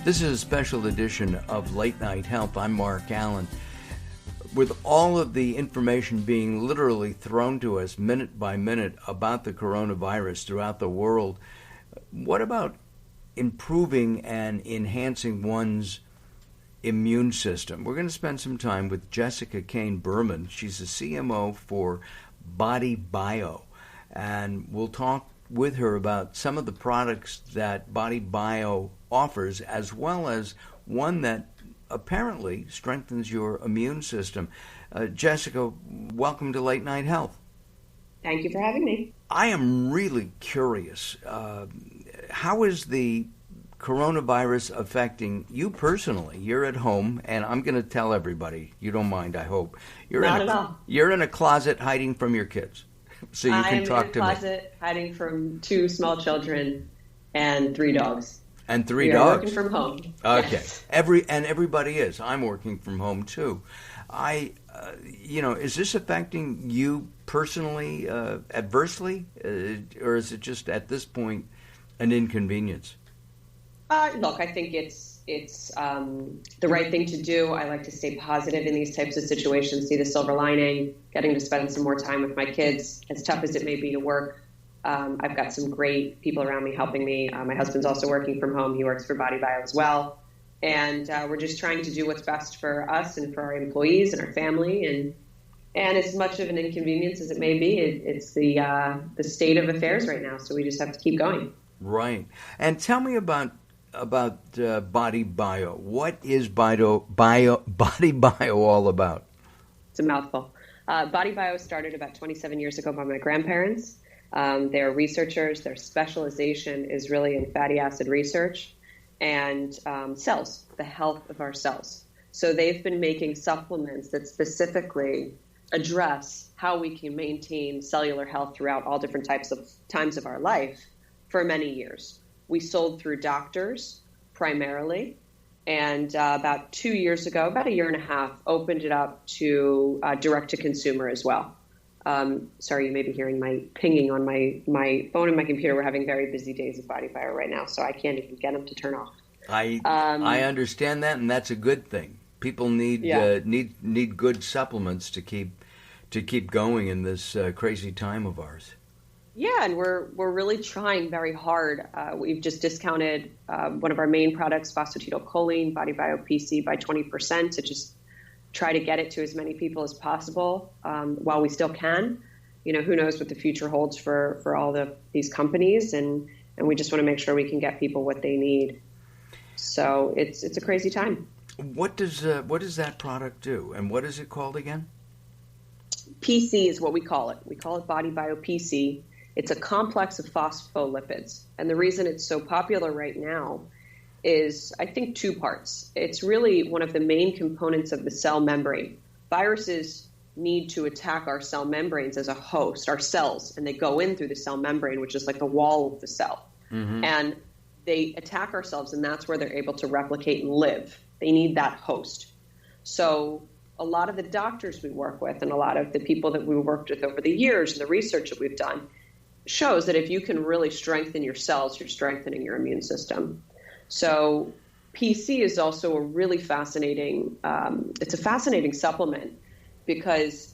This is a special edition of Late Night Health. I'm Mark Allen. With all of the information being literally thrown to us minute by minute about the coronavirus throughout the world, what about improving and enhancing one's immune system? We're going to spend some time with Jessica Kane-Berman. She's the CMO for BodyBio, and we'll talk with her about some of the products that BodyBio offers, as well as one that apparently strengthens your immune system. Jessica, welcome to Late Night Health. Thank you for having me. I am really curious. How is the coronavirus affecting you personally? You're at home, and I'm going to tell everybody, you don't mind, I hope. Not at all. You're in a closet hiding from your kids, so you can talk to me. I'm in a closet hiding from 2 small children and 3 dogs. And 3 we dogs. are working from home. Okay. Yes. Everybody is. I'm working from home too. Is this affecting you personally adversely, or is it just at this point an inconvenience? Look, I think it's the right thing to do. I like to stay positive in these types of situations, see the silver lining, getting to spend some more time with my kids, as tough as it may be to work. I've got some great people around me helping me. My husband's also working from home. He works for BodyBio as well. And we're just trying to do what's best for us and for our employees and our family. And as much of an inconvenience as it may be, it's the state of affairs right now. So we just have to keep going. Right. And tell me about BodyBio. What is BodyBio all about? It's a mouthful. BodyBio started about 27 years ago by my grandparents. They're researchers. Their specialization is really in fatty acid research and cells, the health of our cells. So they've been making supplements that specifically address how we can maintain cellular health throughout all different times of our life for many years. We sold through doctors primarily, and about 2 years ago, about a year and a half, opened it up to direct to consumer as well. Sorry, you may be hearing my pinging on my phone and my computer. We're having very busy days at BodyBio right now, so I can't even get them to turn off. I understand that, and that's a good thing. People need good supplements to keep going in this crazy time of ours. Yeah, and we're really trying very hard. We've just discounted one of our main products, Phosphatidyl Choline, BodyBio PC, by 20% to just try to get it to as many people as possible while we still can. Who knows what the future holds for all these companies, and we just want to make sure we can get people what they need. So it's a crazy time. What does that product do, and what is it called again? PC is what we call it. We call it BodyBio PC. It's a complex of phospholipids, and the reason it's so popular right now is, I think, 2 parts. It's really one of the main components of the cell membrane. Viruses need to attack our cell membranes as a host, our cells, and they go in through the cell membrane, which is like the wall of the cell. Mm-hmm. And they attack ourselves, and that's where they're able to replicate and live. They need that host. So a lot of the doctors we work with and a lot of the people that we worked with over the years and the research that we've done shows that if you can really strengthen your cells, you're strengthening your immune system. So PC is also a really fascinating, it's a fascinating supplement because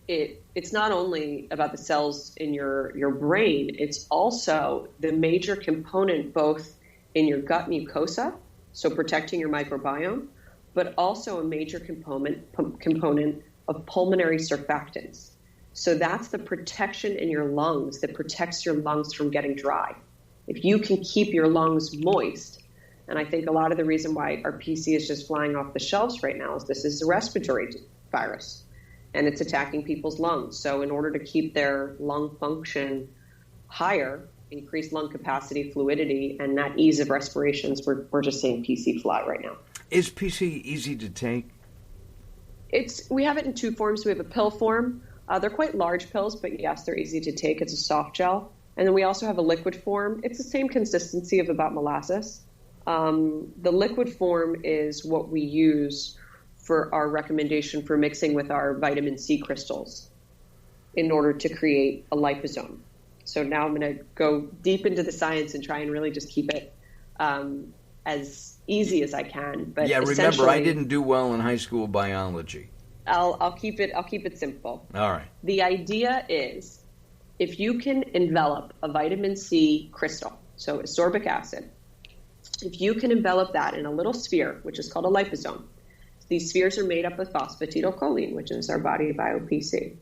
it's not only about the cells in your brain, it's also the major component both in your gut mucosa, so protecting your microbiome, but also a major component of pulmonary surfactants. So that's the protection in your lungs that protects your lungs from getting dry. If you can keep your lungs moist, and I think a lot of the reason why our PC is just flying off the shelves right now is this is a respiratory virus, and it's attacking people's lungs. So in order to keep their lung function higher, increase lung capacity, fluidity, and that ease of respirations, we're just seeing PC fly right now. Is PC easy to take? We have it in 2 forms. We have a pill form. They're quite large pills, but yes, they're easy to take. It's a soft gel. And then we also have a liquid form. It's the same consistency of about molasses. The liquid form is what we use for our recommendation for mixing with our vitamin C crystals in order to create a liposome. So now I'm going to go deep into the science and try and really just keep it as easy as I can. But yeah, remember, I didn't do well in high school biology. I'll keep it simple. All right. The idea is if you can envelop a vitamin C crystal, so ascorbic acid, if you can envelop that in a little sphere, which is called a liposome, these spheres are made up of Phosphatidyl Choline, which is our BodyBio PC.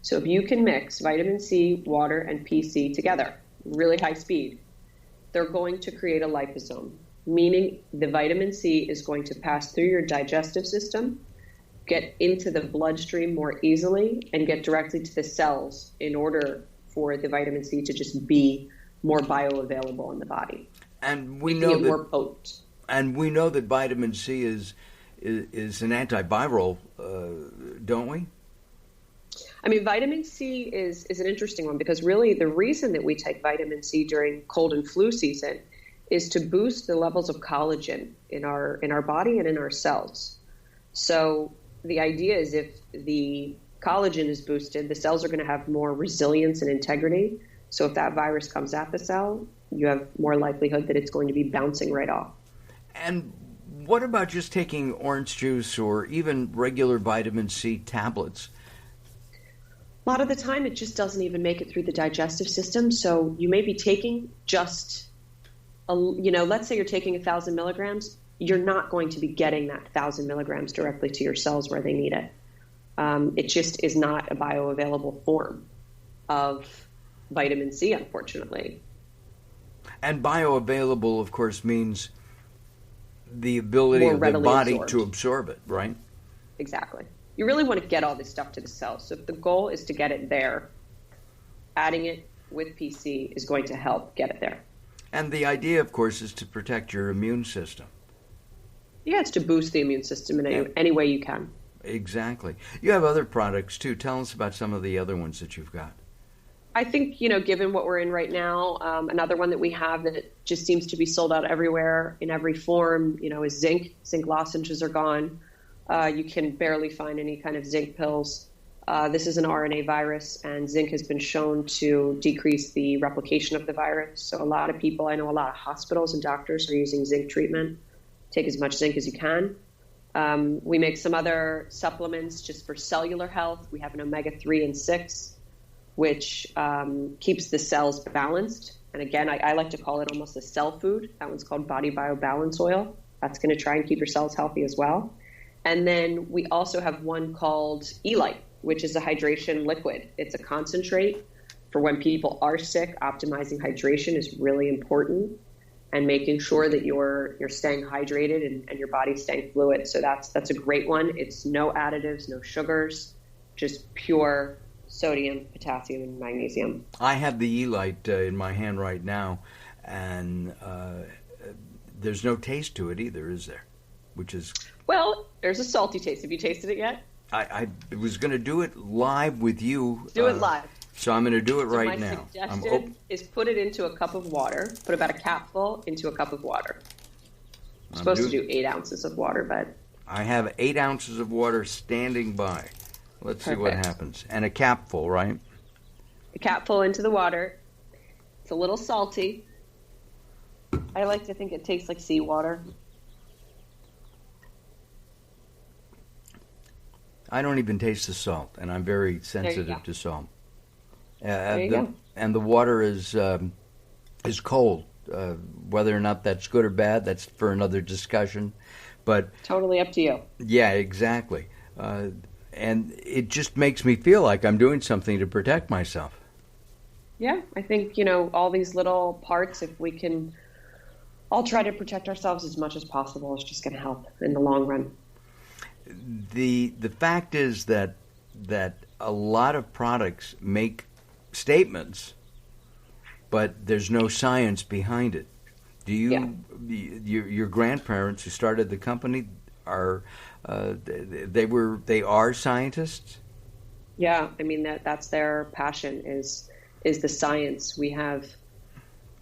So if you can mix vitamin C, water, and PC together, really high speed, they're going to create a liposome, meaning the vitamin C is going to pass through your digestive system, get into the bloodstream more easily, and get directly to the cells in order for the vitamin C to just be more bioavailable in the body. And we know that more potent. And we know that vitamin C is an antiviral, don't we? I mean, vitamin C is an interesting one because really the reason that we take vitamin C during cold and flu season is to boost the levels of collagen in our body and in our cells. So the idea is if the collagen is boosted, the cells are going to have more resilience and integrity. So if that virus comes at the cell, you have more likelihood that it's going to be bouncing right off. And what about just taking orange juice or even regular vitamin C tablets? A lot of the time, it just doesn't even make it through the digestive system. So you may be taking just, let's say you're taking 1,000 milligrams. You're not going to be getting that 1,000 milligrams directly to your cells where they need it. It just is not a bioavailable form of vitamin C, unfortunately. And bioavailable, of course, means the ability of the body to absorb it, right? Exactly. You really want to get all this stuff to the cells. So if the goal is to get it there, adding it with PC is going to help get it there. And the idea, of course, is to protect your immune system. Yeah, it's to boost the immune system in any way you can. Exactly. You have other products, too. Tell us about some of the other ones that you've got. I think, given what we're in right now, another one that we have that just seems to be sold out everywhere in every form, is zinc. Zinc lozenges are gone. You can barely find any kind of zinc pills. This is an RNA virus, and zinc has been shown to decrease the replication of the virus. So a lot of people, I know a lot of hospitals and doctors are using zinc treatment. Take as much zinc as you can. We make some other supplements just for cellular health. We have an omega-3 and 6, which keeps the cells balanced. And again, I like to call it almost a cell food. That one's called BodyBio Balance Oil. That's going to try and keep your cells healthy as well. And then we also have one called Elite, which is a hydration liquid. It's a concentrate for when people are sick. Optimizing hydration is really important, and making sure that you're staying hydrated and your body's staying fluid. So that's a great one. It's no additives, no sugars, just pure sodium, potassium, and magnesium. I have the Elite in my hand right now, and there's no taste to it either, is there? Which is... Well, there's a salty taste. Have you tasted it yet? I was going to do it live with you. Do it live. So I'm going to do it right now. now. My suggestion is put it into a cup of water. Put about a capful into a cup of water. I'm supposed to do 8 ounces of water, but... I have 8 ounces of water standing by. Let's see what happens. And a capful, right? A capful into the water. It's a little salty. I like to think it tastes like seawater. I don't even taste the salt, and I'm very sensitive to salt. And the water is cold. Whether or not that's good or bad, that's for another discussion. But totally up to you. Yeah, exactly. And it just makes me feel like I'm doing something to protect myself. Yeah, I think, all these little parts, if we can all try to protect ourselves as much as possible, it's just going to help in the long run. The fact is that a lot of products make statements, but there's no science behind it. Do you? Yeah. Your grandparents who started the company are they are scientists? Yeah, I mean that's their passion is the science. We have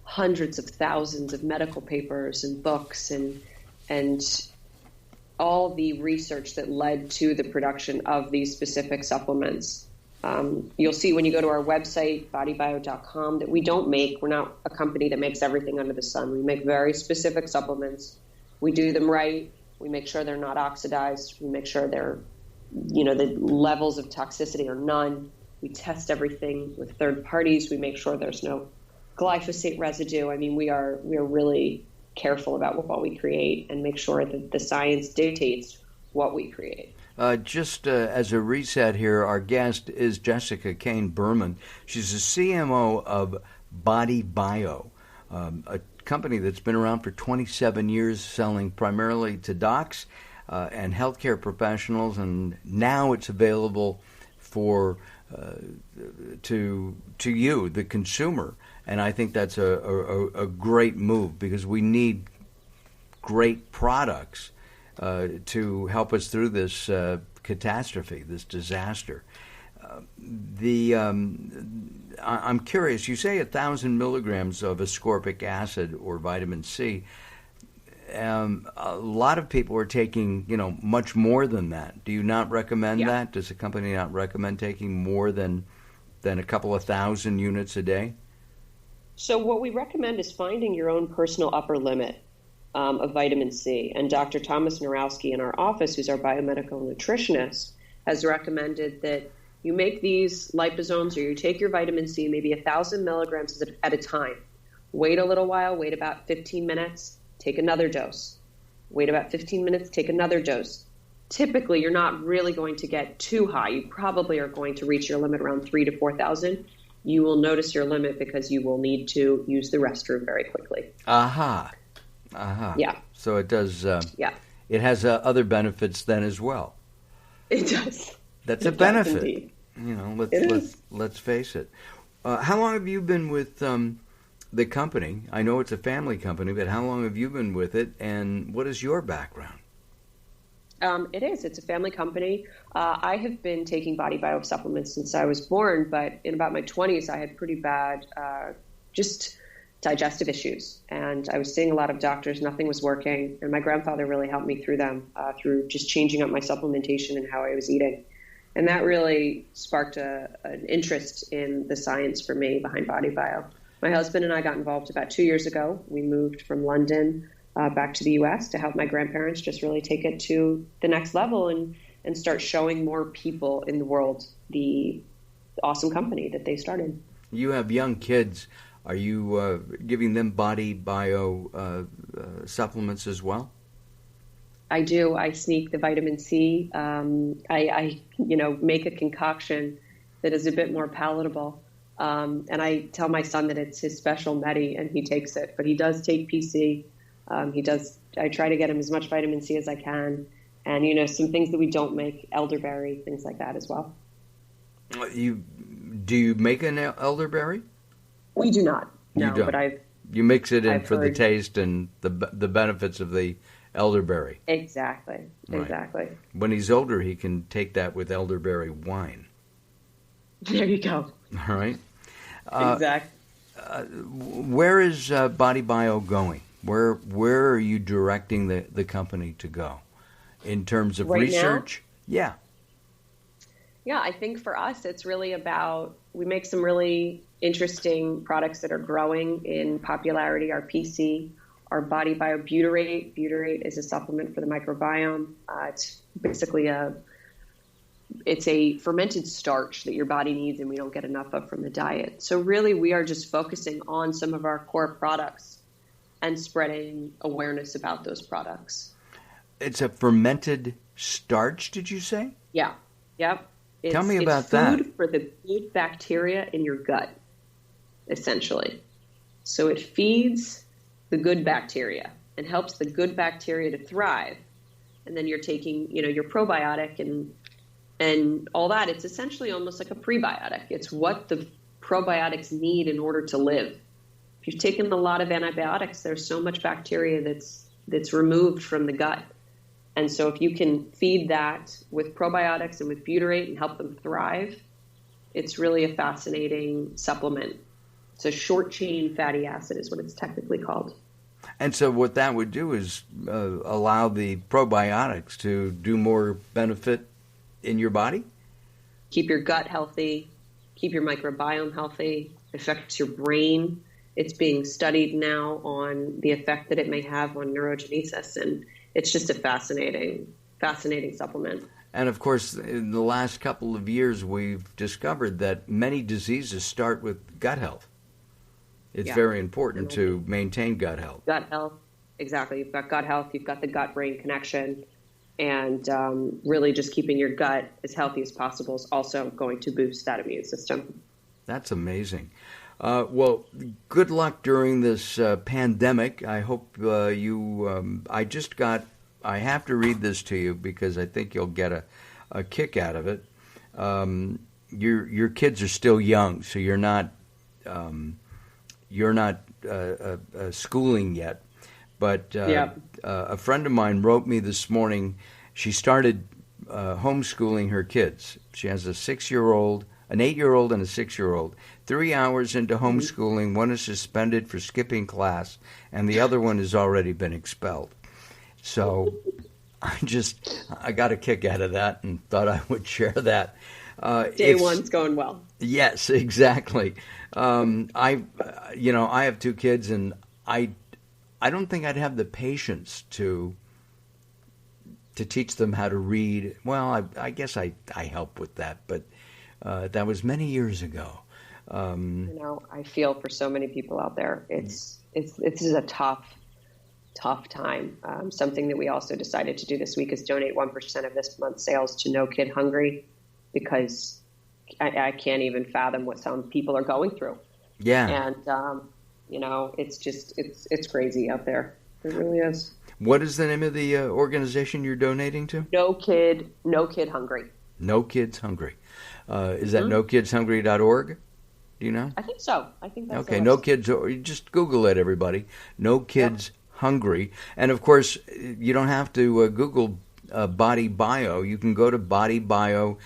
hundreds of thousands of medical papers and books and all the research that led to the production of these specific supplements. You'll see when you go to our website, bodybio.com, that we're not a company that makes everything under the sun. We make very specific supplements We do them right. We make sure they're not oxidized. We make sure they're, the levels of toxicity are none. We test everything with third parties. We make sure there's no glyphosate residue. I mean, we are really careful about what we create and make sure that the science dictates what we create. Just as a reset here, our guest is Jessica Kane Berman. She's the CMO of BodyBio, a company that's been around for 27 years, selling primarily to docs and healthcare professionals, and now it's available for to you, the consumer. And I think that's a great move, because we need great products to help us through this catastrophe, this disaster. I'm curious, you say 1,000 milligrams of ascorbic acid or vitamin C. A lot of people are taking, much more than that. Do you not recommend that? Does the company not recommend taking more than a couple of thousand units a day? So what we recommend is finding your own personal upper limit of vitamin C. And Dr. Thomas Narowski in our office, who's our biomedical nutritionist, has recommended that you make these liposomes, or you take your vitamin C, maybe 1,000 milligrams at a time. Wait a little while, wait about 15 minutes, take another dose. Wait about 15 minutes, take another dose. Typically, you're not really going to get too high. You probably are going to reach your limit around 3,000 to 4,000. You will notice your limit because you will need to use the restroom very quickly. Aha. Yeah. So it does. It has other benefits then as well. It does. That's a benefit. Indeed. Let's face it. How long have you been with the company? I know it's a family company, but how long have you been with it, and what is your background? It's a family company. I have been taking BodyBio supplements since I was born, but in about my 20s, I had pretty bad just digestive issues. And I was seeing a lot of doctors, nothing was working. And my grandfather really helped me through them, through just changing up my supplementation and how I was eating. And that really sparked an interest in the science for me behind BodyBio. My husband and I got involved about 2 years ago. We moved from London back to the U.S. to help my grandparents just really take it to the next level and start showing more people in the world the awesome company that they started. You have young kids. Are you giving them BodyBio supplements as well? I do. I sneak the vitamin C. I make a concoction that is a bit more palatable. And I tell my son that it's his special medi, and he takes it. But he does take PC. I try to get him as much vitamin C as I can. And, some things that we don't make, elderberry, things like that as well. Do you make an elderberry? We do not. No, you don't. But you mix it in I've for heard. The taste and the benefits of the elderberry. Exactly. Right. Exactly. When he's older, he can take that with elderberry wine. There you go. All right. Exactly. Where is BodyBio going? Where are you directing the company to go in terms of right research? Now? Yeah, I think for us, it's really about, we make some really interesting products that are growing in popularity. Our PC, our BodyBio Butyrate. Butyrate is a supplement for the microbiome. It's basically it's a fermented starch that your body needs and we don't get enough of from the diet. So really, we are just focusing on some of our core products and spreading awareness about those products. It's a fermented starch, did you say? Yeah. Yep. Tell me about it's that. food for the good bacteria in your gut, essentially. So it feeds the good bacteria and helps the good bacteria to thrive. And then you're taking, your probiotic and all that. It's essentially almost like a prebiotic. It's what the probiotics need in order to live. If you've taken a lot of antibiotics, there's so much bacteria that's removed from the gut. And so if you can feed that with probiotics and with butyrate and help them thrive, it's really a fascinating supplement. It's a short-chain fatty acid is what it's technically called. And so what that would do is allow the probiotics to do more benefit in your body? Keep your gut healthy, keep your microbiome healthy, affects your brain. It's being studied now on the effect that it may have on neurogenesis, and it's just a fascinating supplement. And of course, in the last couple of years, we've discovered that many diseases start with gut health. It's very important to maintain gut health. Gut health, exactly. You've got gut health, you've got the gut-brain connection, and really just keeping your gut as healthy as possible is also going to boost that immune system. That's amazing. Well, good luck during this pandemic. I hope I have to read this to you because I think you'll get a kick out of it. Your kids are still young, so you're not schooling yet. But a friend of mine wrote me this morning. She started homeschooling her kids. She has a 6-year-old, an 8-year-old, and a 6-year-old. 3 hours into homeschooling, one is suspended for skipping class, and the other one has already been expelled. So I got a kick out of that and thought I would share that. Day one's going well. Yes, exactly. I have 2 kids, and I don't think I'd have the patience to teach them how to read. Well, I guess I help with that, but that was many years ago. I feel for so many people out there. It's a tough time. Something that we also decided to do this week is donate 1% of this month's sales to No Kid Hungry, because I can't even fathom what some people are going through. Yeah. And, it's crazy out there. It really is. What is the name of the organization you're donating to? No Kid Hungry. No Kids Hungry. Is that nokidshungry.org? Do you know? I think so. I think that's okay. No Kids. Just Google it, everybody. No Kids Hungry. And of course, you don't have to Google BodyBio. You can go to bodybio.com.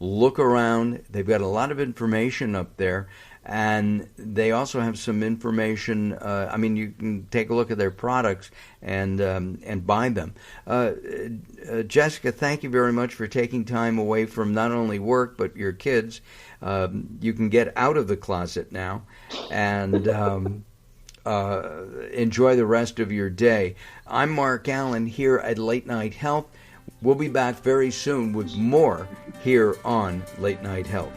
Look around. They've got a lot of information up there. And they also have some information. You can take a look at their products and buy them. Jessica, thank you very much for taking time away from not only work but your kids. You can get out of the closet now and enjoy the rest of your day. I'm Mark Allen here at Late Night Health. We'll be back very soon with more here on Late Night Health.